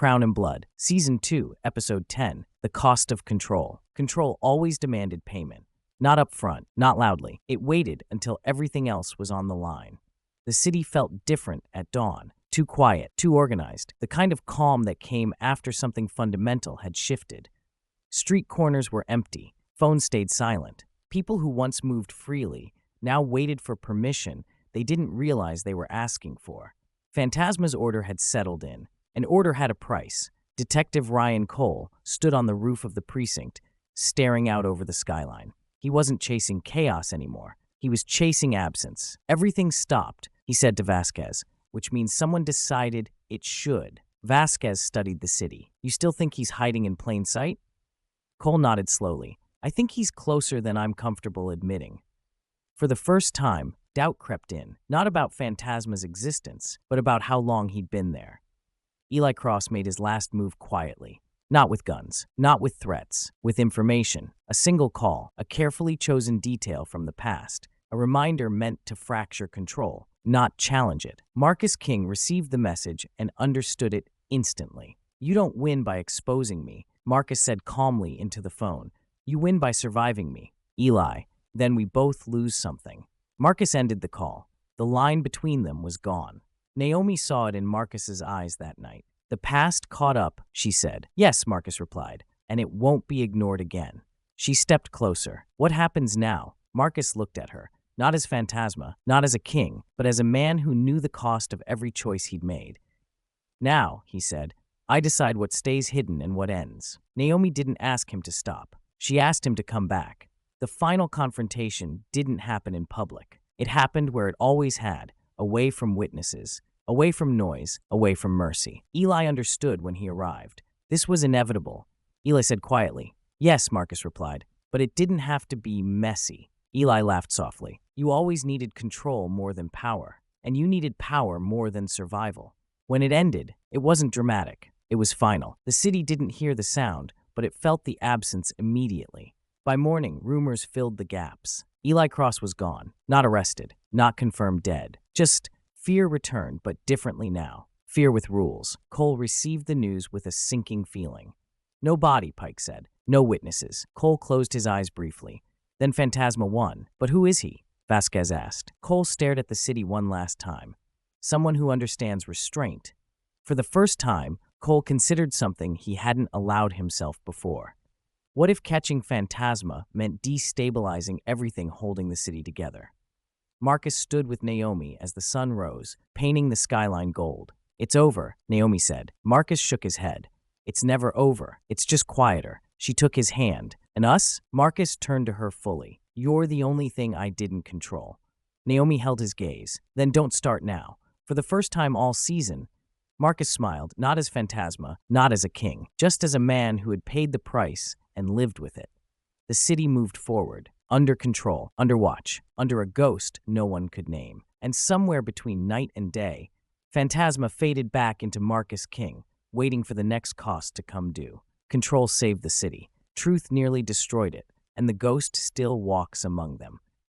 Crown and Blood, Season 2, Episode 10, The Cost of Control. Control always demanded payment. Not up front, not loudly. It waited until everything else was on the line. The city felt different at dawn. Too quiet, too organized, the kind of calm that came after something fundamental had shifted. Street corners were empty. Phones stayed silent. People who once moved freely now waited for permission they didn't realize they were asking for. Phantasma's order had settled in. An order had a price. Detective Ryan Cole stood on the roof of the precinct, staring out over the skyline. He wasn't chasing chaos anymore. He was chasing absence. Everything stopped, he said to Vasquez, which means someone decided it should. Vasquez studied the city. You still think he's hiding in plain sight? Cole nodded slowly. I think he's closer than I'm comfortable admitting. For the first time, doubt crept in, not about Phantasma's existence, but about how long he'd been there. Eli Cross made his last move quietly. Not with guns, not with threats, with information. A single call, a carefully chosen detail from the past, a reminder meant to fracture control, not challenge it. Marcus King received the message and understood it instantly. You don't win by exposing me, Marcus said calmly into the phone. You win by surviving me. Eli, then we both lose something. Marcus ended the call. The line between them was gone. Naomi saw it in Marcus's eyes that night. The past caught up, she said. Yes, Marcus replied, and it won't be ignored again. She stepped closer. What happens now? Marcus looked at her, not as Phantasma, not as a king, but as a man who knew the cost of every choice he'd made. Now, he said, I decide what stays hidden and what ends. Naomi didn't ask him to stop. She asked him to come back. The final confrontation didn't happen in public. It happened where it always had, away from witnesses, away from noise, away from mercy. Eli understood when he arrived. This was inevitable. Eli said quietly. Yes, Marcus replied, but it didn't have to be messy. Eli laughed softly. You always needed control more than power, and you needed power more than survival. When it ended, it wasn't dramatic. It was final. The city didn't hear the sound, but it felt the absence immediately. By morning, rumors filled the gaps. Eli Cross was gone, not arrested, not confirmed dead. Just fear returned, but differently now. Fear with rules. Cole received the news with a sinking feeling. No body, Pike said. No witnesses. Cole closed his eyes briefly. Then Phantasma won. But who is he? Vasquez asked. Cole stared at the city one last time. Someone who understands restraint. For the first time, Cole considered something he hadn't allowed himself before. What if catching Phantasma meant destabilizing everything holding the city together? Marcus stood with Naomi as the sun rose, painting the skyline gold. It's over, Naomi said. Marcus shook his head. It's never over. It's just quieter. She took his hand. And us? Marcus turned to her fully. You're the only thing I didn't control. Naomi held his gaze. Then don't start now. For the first time all season, Marcus smiled, not as Phantasma, not as a king, just as a man who had paid the price and lived with it. The city moved forward, under control, under watch, under a ghost no one could name. And somewhere between night and day, Phantasma faded back into Marcus King, waiting for the next cost to come due. Control saved the city. Truth nearly destroyed it, and the ghost still walks among them.